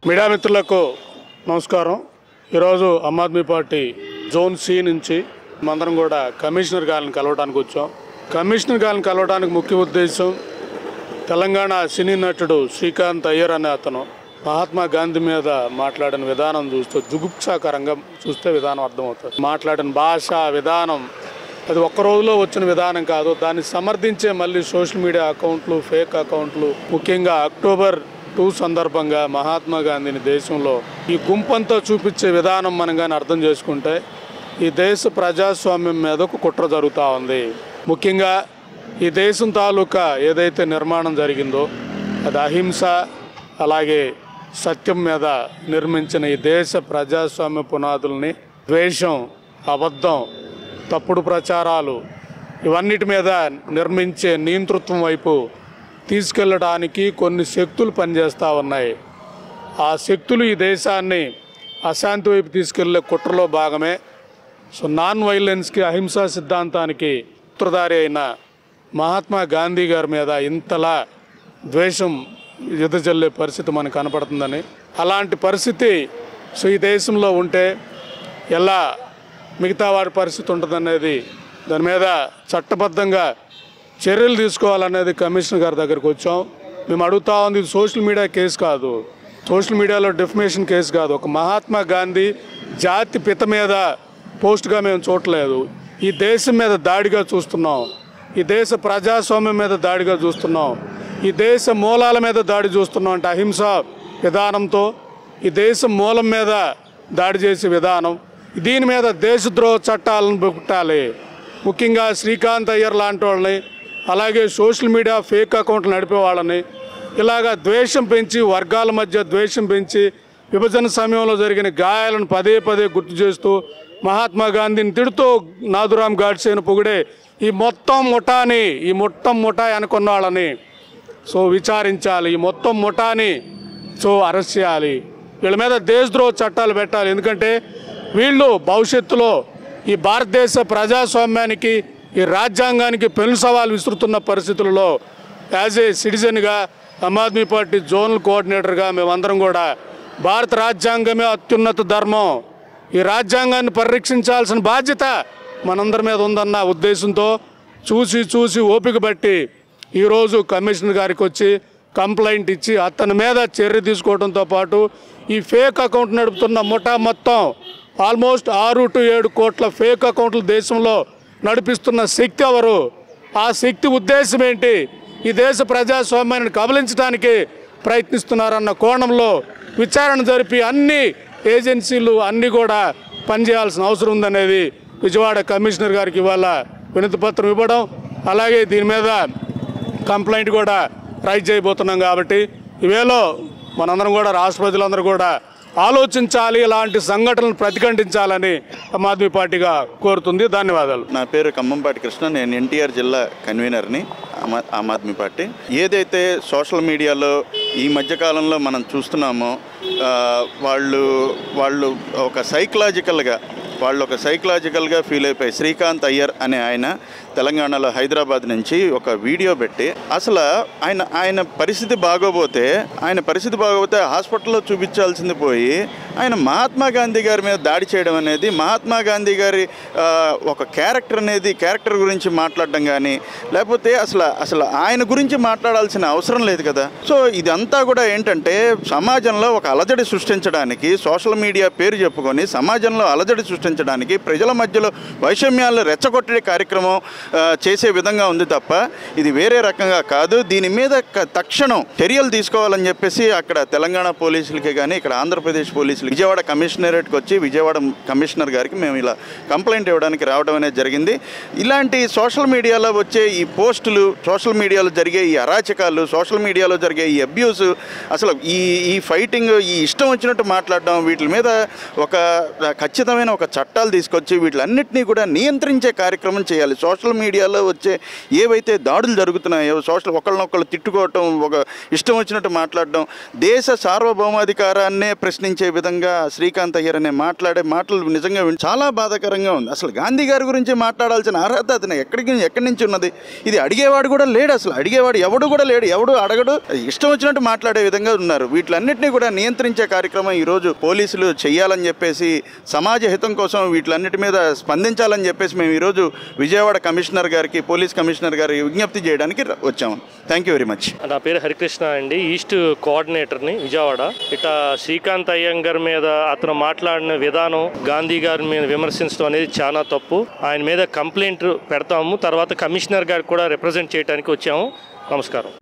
Media మిత్రులకు నమస్కారం. ఈరోజు ఆమ్ ఆద్మీ పార్టీ జోన్ సి నుంచి మందరం కూడా కమిషనర్ గారిని కలవడానికి వచ్చాం. కమిషనర్ గారిని కలవడానికి ముఖ్య ఉద్దేశం తెలంగాణ సినీ నటుడు శ్రీకాంత్ అయ్యర్ అనే అతను మహాత్మా గాంధీ మీద మాట్లాడిన విధానం చూస్తే జుగుప్సాకరంగా చూస్తే విధానం అర్థమవుతుంది. మాట్లాడిన భాష విధానం అది ఒక్క రోజులో వచ్చిన విధానం కాదు. దాన్ని సమర్థించే మళ్ళీ సోషల్ మీడియా అకౌంట్లు, ఫేక్ అకౌంట్లు, ముఖ్యంగా అక్టోబర్ 2 సందర్భంగా మహాత్మా గాంధీని దేశంలో ఈ గుంపంతా చూపించే విధానం మనం కానీ అర్థం చేసుకుంటే ఈ దేశ ప్రజాస్వామ్యం మీద ఒక కుట్ర జరుగుతూ ఉంది. ముఖ్యంగా ఈ దేశం తాలూకా ఏదైతే నిర్మాణం జరిగిందో అది అహింస అలాగే సత్యం మీద నిర్మించిన ఈ దేశ ప్రజాస్వామ్య పునాదుల్ని ద్వేషం, అబద్ధం, తప్పుడు ప్రచారాలు ఇవన్నిటి మీద నిర్మించే నియంతృత్వం వైపు తీసుకెళ్ళడానికి కొన్ని శక్తులు పనిచేస్తూ ఉన్నాయి. ఆ శక్తులు ఈ దేశాన్ని అశాంతి వైపు తీసుకెళ్లే కుట్రలో భాగమే. సో నాన్ వైలెన్స్కి, అహింసా సిద్ధాంతానికి సూత్రధారి అయిన మహాత్మా గాంధీ గారి మీద ఇంతలా ద్వేషం ఎదుజల్లే పరిస్థితి మనకు కనపడుతుందని, అలాంటి పరిస్థితి సో ఈ దేశంలో ఉంటే ఎలా మిగతా వారి పరిస్థితి ఉంటుందనేది దాని మీద చట్టబద్ధంగా చర్యలు తీసుకోవాలనేది కమిషనర్ గారి దగ్గరికి వచ్చాం. మేము అడుగుతా ఉంది, ఇది సోషల్ మీడియా కేసు కాదు, సోషల్ మీడియాలో డెఫమేషన్ కేసు కాదు. ఒక మహాత్మా గాంధీ జాతి పిత మీద పోస్ట్గా మేము చూడలేదు. ఈ దేశం మీద దాడిగా చూస్తున్నాం, ఈ దేశ ప్రజాస్వామ్యం మీద దాడిగా చూస్తున్నాం, ఈ దేశ మూలాల మీద దాడి చూస్తున్నాం. అంటే అహింసా విధానంతో ఈ దేశం మూలం మీద దాడి చేసే విధానం, దీని మీద దేశద్రోహ చట్టాలను పెట్టాలి. ముఖ్యంగా శ్రీకాంత్ అయ్యర్ లాంటి వాళ్ళని, అలాగే సోషల్ మీడియా ఫేక్ అకౌంట్లు నడిపే వాళ్ళని ఇలాగా ద్వేషం పెంచి, వర్గాల మధ్య ద్వేషం పెంచి, విభజన సమయంలో జరిగిన గాయాలను పదే పదే గుర్తు చేస్తూ మహాత్మా గాంధీని తిడుతూ నాథురామ్ గాడ్సేను పొగిడే ఈ మొత్తం ముఠా అనుకున్న వాళ్ళని సో విచారించాలి. ఈ మొత్తం ముఠాని సో అరెస్ట్ చేయాలి. వీళ్ళ మీద దేశద్రోహ చట్టాలు పెట్టాలి. ఎందుకంటే వీళ్ళు భవిష్యత్తులో ఈ భారతదేశ ప్రజాస్వామ్యానికి, ఈ రాజ్యాంగానికి పెను సవాలు విసురుతున్న పరిస్థితులలో యాజ్ ఏ సిటిజన్గా ఆమ్ ఆద్మీ పార్టీ జోనల్ కోఆర్డినేటర్గా మేమందరం కూడా భారత రాజ్యాంగమే అత్యున్నత ధర్మం, ఈ రాజ్యాంగాన్ని పరిరక్షించాల్సిన బాధ్యత మనందరి మీద ఉందన్న ఉద్దేశంతో చూసి ఓపిక బట్టి ఈరోజు కమిషనర్ గారికి వచ్చి కంప్లైంట్ ఇచ్చి అతని మీద చర్య తీసుకోవడంతో పాటు ఈ ఫేక్ అకౌంట్ నడుపుతున్న ముఠా మొత్తం ఆల్మోస్ట్ 6 to 7 కోట్ల ఫేక్ అకౌంట్లు దేశంలో నడిపిస్తున్న శక్తి ఎవరు, ఆ శక్తి ఉద్దేశం ఏంటి, ఈ దేశ ప్రజాస్వామ్యాన్ని కబలించడానికి ప్రయత్నిస్తున్నారన్న కోణంలో విచారణ జరిపి అన్ని ఏజెన్సీలు అన్నీ కూడా పనిచేయాల్సిన అవసరం ఉందనేది విజయవాడ కమిషనర్ గారికి ఇవాళ వినతి పత్రం ఇవ్వడం, అలాగే దీని మీద కంప్లైంట్ కూడా రైజ్ చేయబోతున్నాం. కాబట్టి ఇవేలో మనందరం కూడా రాష్ట్ర ప్రజలందరూ కూడా ఆలోచించాలి, ఇలాంటి సంఘటనలు ప్రతిఘటించాలని ఆమ్ ఆద్మీ పార్టీగా కోరుతుంది. ధన్యవాదాలు. నా పేరు ఖమ్మంపాటి కృష్ణ, నేను ఎన్టీఆర్ జిల్లా కన్వీనర్ని ఆమ్ ఆద్మీ పార్టీ. ఏదైతే సోషల్ మీడియాలో ఈ మధ్యకాలంలో మనం చూస్తున్నామో వాళ్ళు ఒక సైకలాజికల్గా ఫీల్ అయిపోయి శ్రీకాంత్ అయ్యర్ అనే ఆయన తెలంగాణలో హైదరాబాద్ నుంచి ఒక వీడియో పెట్టి అసలు ఆయన పరిస్థితి బాగోపోతే హాస్పిటల్లో చూపించాల్సింది పోయి ఆయన మహాత్మా గాంధీ గారి మీద దాడి చేయడం అనేది, మహాత్మా గాంధీ గారి ఒక క్యారెక్టర్ గురించి మాట్లాడడం కానీ, లేకపోతే అసలు ఆయన గురించి మాట్లాడాల్సిన అవసరం లేదు కదా. సో ఇదంతా కూడా ఏంటంటే సమాజంలో ఒక అలజడి సృష్టించడానికి, సోషల్ మీడియా పేరు చెప్పుకొని సమాజంలో అలజడి సృష్టించడానికి, ప్రజల మధ్యలో వైషమ్యాలను రెచ్చగొట్టే కార్యక్రమం చేసే విధంగా ఉంది తప్ప ఇది వేరే రకంగా కాదు. దీని మీద తక్షణం చర్యలు తీసుకోవాలని చెప్పేసి అక్కడ తెలంగాణ పోలీసులకి కానీ, ఇక్కడ ఆంధ్రప్రదేశ్ పోలీసులు విజయవాడ కమిషనరేట్కి వచ్చి విజయవాడ కమిషనర్ గారికి మేము ఇలా కంప్లైంట్ ఇవ్వడానికి రావడం అనేది జరిగింది. ఇలాంటి సోషల్ మీడియాలో వచ్చే ఈ పోస్టులు, సోషల్ మీడియాలో జరిగే ఈ అరాచకాలు, సోషల్ మీడియాలో జరిగే ఈ అబ్యూస్, అసలు ఈ ఫైటింగ్, ఈ ఇష్టం వచ్చినట్టు మాట్లాడడం, వీటి మీద ఒక ఖచ్చితమైన ఒక చట్టాలు తీసుకొచ్చి వీటిలన్నింటినీ కూడా నియంత్రించే కార్యక్రమం చేయాలి. సోషల్ మీడియాలో వచ్చే ఏవైతే దాడులు జరుగుతున్నాయో, ఒకళ్ళనొకళ్ళు తిట్టుకోవటం, ఒక ఇష్టం వచ్చినట్టు మాట్లాడడం, దేశ సార్వభౌమాధికారాన్నే ప్రశ్నించే విధంగా శ్రీకాంత్ అయ్యర్ అనే మాట్లాడే మాటలు నిజంగా చాలా బాధాకరంగా ఉంది. అసలు గాంధీ గారి గురించి మాట్లాడాల్సిన అర్హత అతను ఎక్కడి నుంచి ఉన్నది? ఇది అడిగేవాడు కూడా లేడు, అసలు అడిగేవాడు ఎవడు కూడా లేడు, ఎవడు అడగడు, ఇష్టం వచ్చినట్టు మాట్లాడే విధంగా ఉన్నారు. వీటిలన్నింటినీ కూడా నియంత్రించే కార్యక్రమం ఈరోజు పోలీసులు చేయాలని చెప్పేసి, సమాజ హితం కోసం వీటిలన్నిటి మీద స్పందించాలని చెప్పేసి మేము ఈరోజు విజయవాడ కమిషనర్ గారికి, పోలీస్ కమిషనర్ గారికి విజ్ఞప్తి చేయడానికి వచ్చాము. Thank you very much. నా పేరు హరికృష్ణ అండి, ఈస్ట్ కోఆర్డినేటర్ని విజయవాడ. ఇట్లా శ్రీకాంత్ అయ్యంగార్ మీద అతను మాట్లాడిన విధానం, గాంధీ గారి మీద విమర్శించడం అనేది చాలా తప్పు. ఆయన మీద కంప్లైంట్ పెడతాము, తర్వాత కమిషనర్ గారికి కూడా రిప్రజెంట్ చేయడానికి వచ్చాము. నమస్కారం.